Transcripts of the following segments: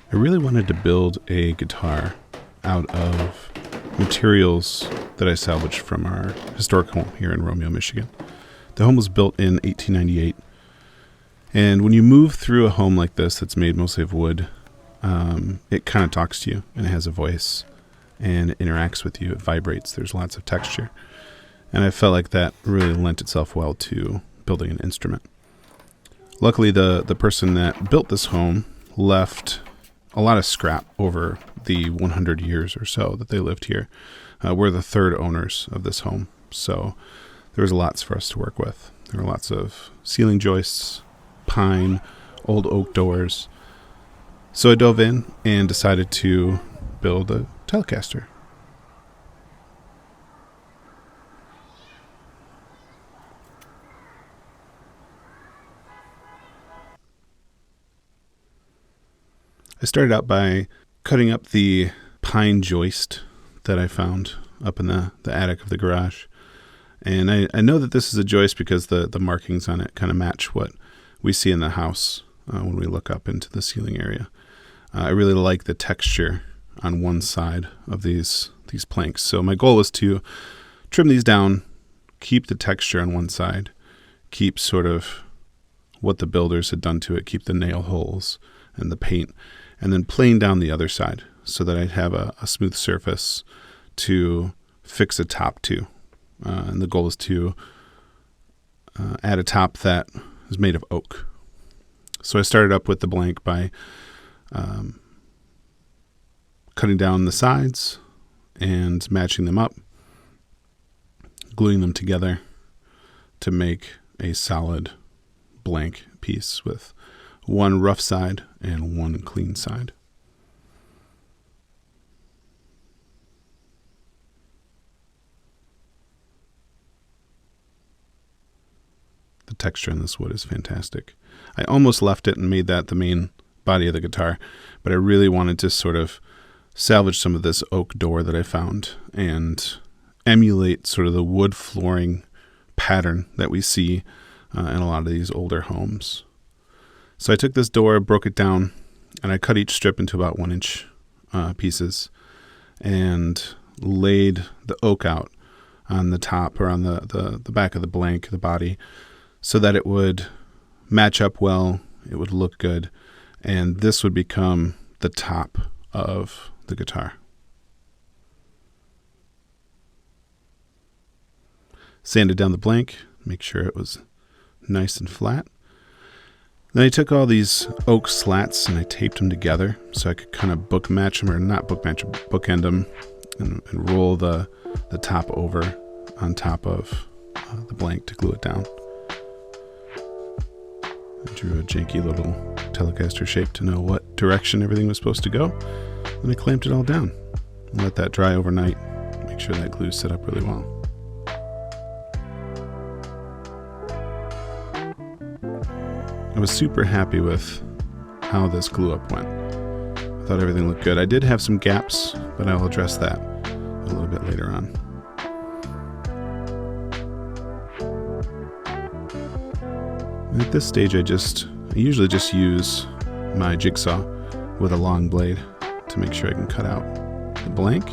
I really wanted to build a guitar out of materials that I salvaged from our historic home here in Romeo, Michigan. The home was built in 1898, and when you move through a home like this that's made mostly of wood, it kind of talks to you, and it has a voice, and it interacts with you. It vibrates. There's lots of texture, and I felt like that really lent itself well to building an instrument. Luckily, the person that built this home left a lot of scrap over the 100 years or so that they lived here. We're the third owners of this home, so there was lots for us to work with. There were lots of ceiling joists, pine, old oak doors. So I dove in and decided to build a Telecaster. I started out by cutting up the pine joist that I found up in the attic of the garage. And I know that this is a joist because the markings on it kind of match what we see in the house when we look up into the ceiling area. I really like the texture on one side of these planks. So my goal was to trim these down, keep the texture on one side, keep sort of what the builders had done to it, keep the nail holes and the paint, and then plane down the other side so that I'd have a smooth surface to fix a top to. And the goal is to add a top that is made of oak. So I started up with the blank by cutting down the sides and matching them up, gluing them together to make a solid blank piece with one rough side and one clean side. The texture on this wood is fantastic. I almost left it and made that the main body of the guitar, but I really wanted to sort of salvage some of this oak door that I found and emulate sort of the wood flooring pattern that we see in a lot of these older homes. So I took this door, broke it down, and I cut each strip into about 1-inch pieces and laid the oak out on the top or on the back of the blank, the body, so that it would match up well, it would look good, and this would become the top of the guitar. Sanded down the blank, make sure it was nice and flat. Then I took all these oak slats and I taped them together so I could kind of bookend them and roll the top over on top of the blank to glue it down. I drew a janky little Telecaster shape to know what direction everything was supposed to go. Then I clamped it all down and let that dry overnight. Make sure that glue set up really well. I was super happy with how this glue up went. I thought everything looked good. I did have some gaps, but I'll address that a little bit later on. And at this stage, I usually just use my jigsaw with a long blade to make sure I can cut out the blank.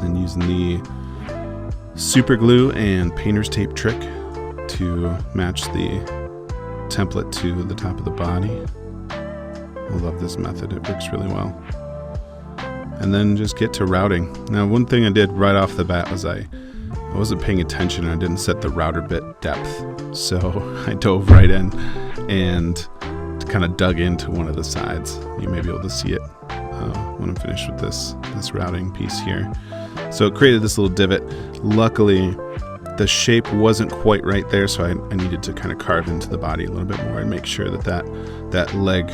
And using the super glue and painter's tape trick to match the template to the top of the body. I love this method. It works really well. And then just get to routing. Now, one thing I did right off the bat was I wasn't paying attention. I didn't set the router bit depth. So I dove right in and kind of dug into one of the sides. You may be able to see it when I'm finished with this routing piece here. So it created this little divot. Luckily, the shape wasn't quite right there, so I needed to kind of carve into the body a little bit more and make sure that leg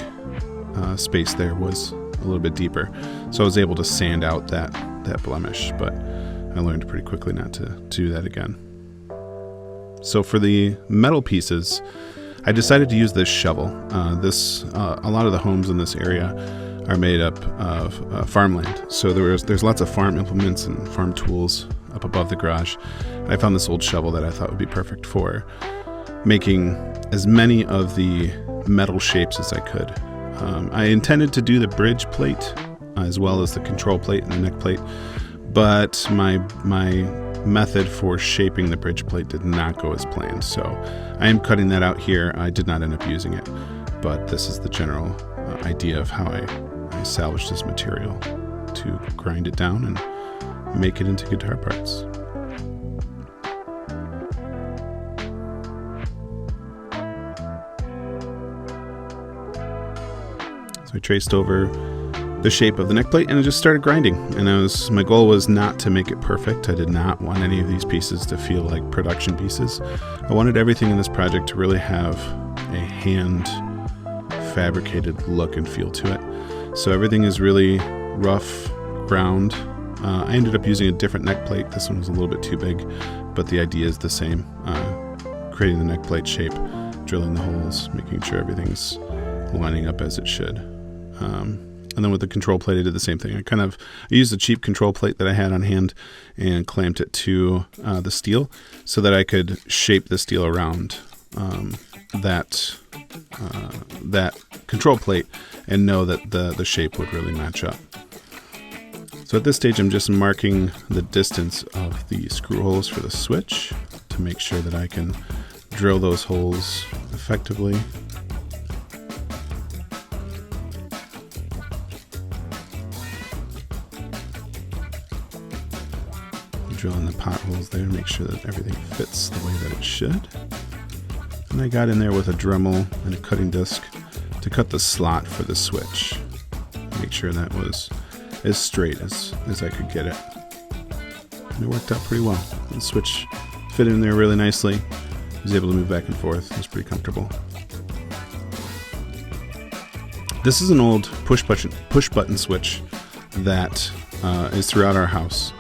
space there was a little bit deeper. So I was able to sand out that blemish, but I learned pretty quickly not to do that again. So for the metal pieces, I decided to use this shovel. A lot of the homes in this area are made up of farmland, so there's lots of farm implements and farm tools up above the garage. And I found this old shovel that I thought would be perfect for making as many of the metal shapes as I could. I intended to do the bridge plate as well as the control plate and the neck plate, but my method for shaping the bridge plate did not go as planned, so I am cutting that out here. I did not end up using it, but this is the general idea of how I salvaged this material to grind it down and make it into guitar parts. So I traced over the shape of the neck plate and I just started grinding. And my goal was not to make it perfect. I did not want any of these pieces to feel like production pieces. I wanted everything in this project to really have a hand fabricated look and feel to it. So everything is really rough ground. I ended up using a different neck plate. This one was a little bit too big, but the idea is the same. Creating the neck plate shape, drilling the holes, making sure everything's lining up as it should. And then with the control plate, I did the same thing. I used a cheap control plate that I had on hand and clamped it to the steel so that I could shape the steel around that control plate and know that the shape would really match up. So at this stage, I'm just marking the distance of the screw holes for the switch to make sure that I can drill those holes effectively. Drilling the potholes there to make sure that everything fits the way that it should. And I got in there with a Dremel and a cutting disc to cut the slot for the switch. Make sure that was as straight as I could get it. And it worked out pretty well. The switch fit in there really nicely. I was able to move back and forth. It was pretty comfortable. This is an old push button switch that is throughout our house.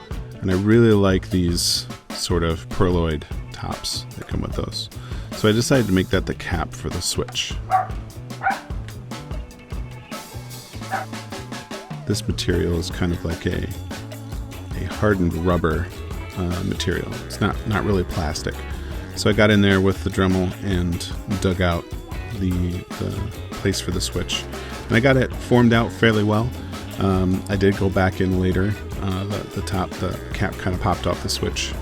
And I really like these sort of perloid tops that come with those. So I decided to make that the cap for the switch. This material is kind of like a hardened rubber material. It's not really plastic. So I got in there with the Dremel and dug out the place for the switch. And I got it formed out fairly well. I did go back in later. The cap kind of popped off the switch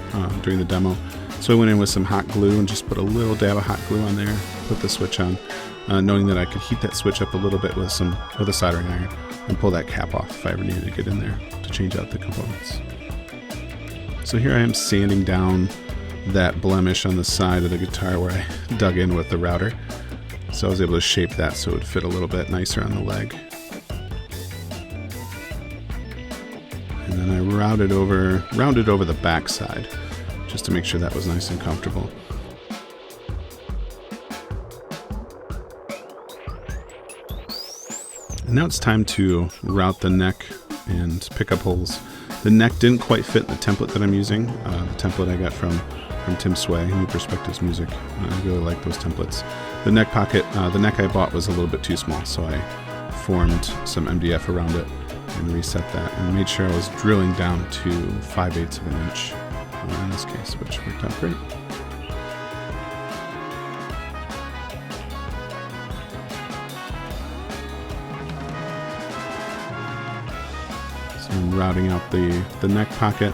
during the demo. So I went in with some hot glue and just put a little dab of hot glue on there, put the switch on, knowing that I could heat that switch up a little bit with a soldering iron and pull that cap off if I ever needed to get in there to change out the components. So here I am sanding down that blemish on the side of the guitar where I dug in with the router. So I was able to shape that so it would fit a little bit nicer on the leg. And then I rounded over the back side just to make sure that was nice and comfortable. And now it's time to route the neck and pick up holes. The neck didn't quite fit in the template that I'm using. The template I got from Tim Sway, New Perspectives Music. I really like those templates. The neck pocket, the neck I bought was a little bit too small, so I formed some MDF around it and reset that and made sure I was drilling down to 5/8 of an inch in this case, which worked out great. So I'm routing out the neck pocket,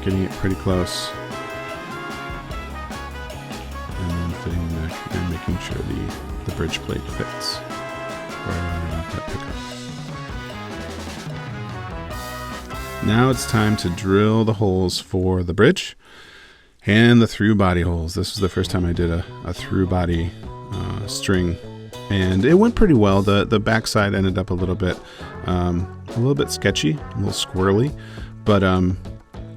getting it pretty close, and then fitting the neck and making sure the bridge plate fits where I want that pickup. Now it's time to drill the holes for the bridge and the through body holes. This was the first time I did a through body string, and it went pretty well. The backside ended up a little bit sketchy, a little squirrely, but I'm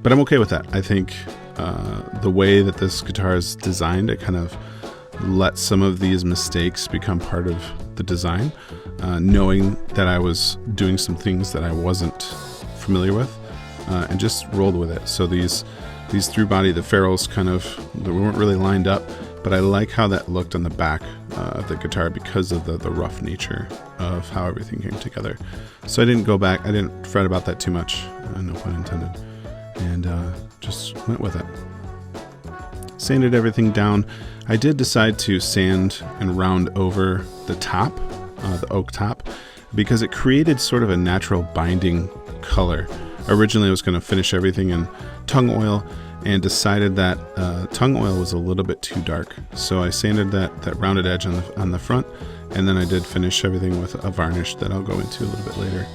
okay with that. I think the way that this guitar is designed, it kind of lets some of these mistakes become part of the design, knowing that I was doing some things that I wasn't familiar with, and just rolled with it. So these through body, the ferrules they weren't really lined up, but I like how that looked on the back of the guitar because of the rough nature of how everything came together. So I didn't go back, I didn't fret about that too much, no pun intended, and just went with it. Sanded everything down. I did decide to sand and round over the top, the oak top, because it created sort of a natural binding color. Originally I was going to finish everything in tung oil, and decided that tung oil was a little bit too dark. So I sanded that rounded edge on the front, and then I did finish everything with a varnish that I'll go into a little bit later.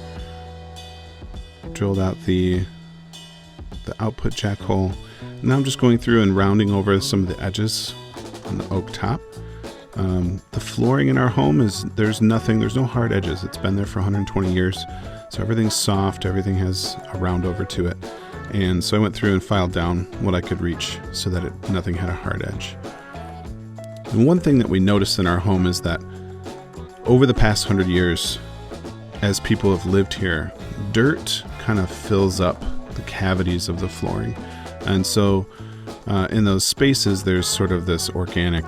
Drilled out the output jack hole. Now I'm just going through and rounding over some of the edges on the oak top. The flooring in our home there's no hard edges. It's been there for 120 years. So everything's soft, everything has a round over to it. And so I went through and filed down what I could reach so that nothing had a hard edge. And one thing that we noticed in our home is that over the past 100 years, as people have lived here, dirt kind of fills up the cavities of the flooring. And so in those spaces, there's sort of this organic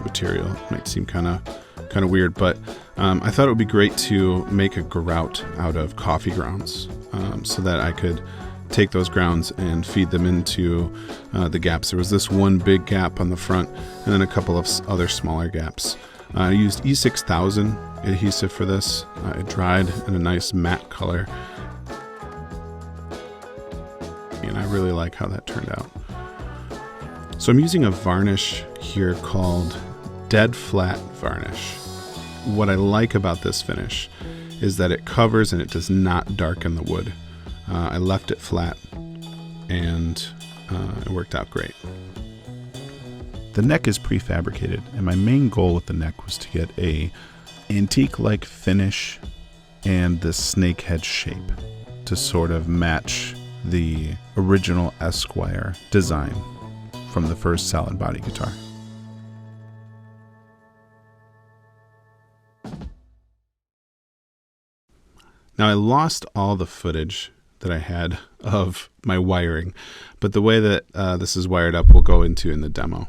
material. It might seem kind of weird, but I thought it would be great to make a grout out of coffee grounds so that I could take those grounds and feed them into the gaps. There was this one big gap on the front and then a couple of other smaller gaps. I used E6000 adhesive for this. It dried in a nice matte color, and I really like how that turned out. So I'm using a varnish here called Dead Flat Varnish. What I like about this finish is that it covers and it does not darken the wood. I left it flat, and it worked out great. The neck is prefabricated, and my main goal with the neck was to get a antique-like finish and the snakehead shape to sort of match the original Esquire design from the first salad body guitar. Now I lost all the footage that I had of my wiring, but the way that this is wired up we'll go into in the demo.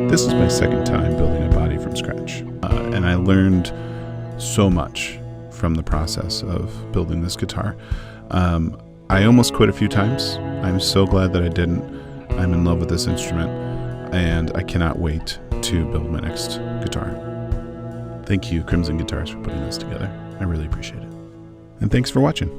This is my second time building a body from scratch, and I learned so much from the process of building this guitar. I almost quit a few times. I'm so glad that I didn't. I'm in love with this instrument, and I cannot wait to build my next guitar. Thank you, Crimson Guitars, for putting this together. I really appreciate it. And thanks for watching.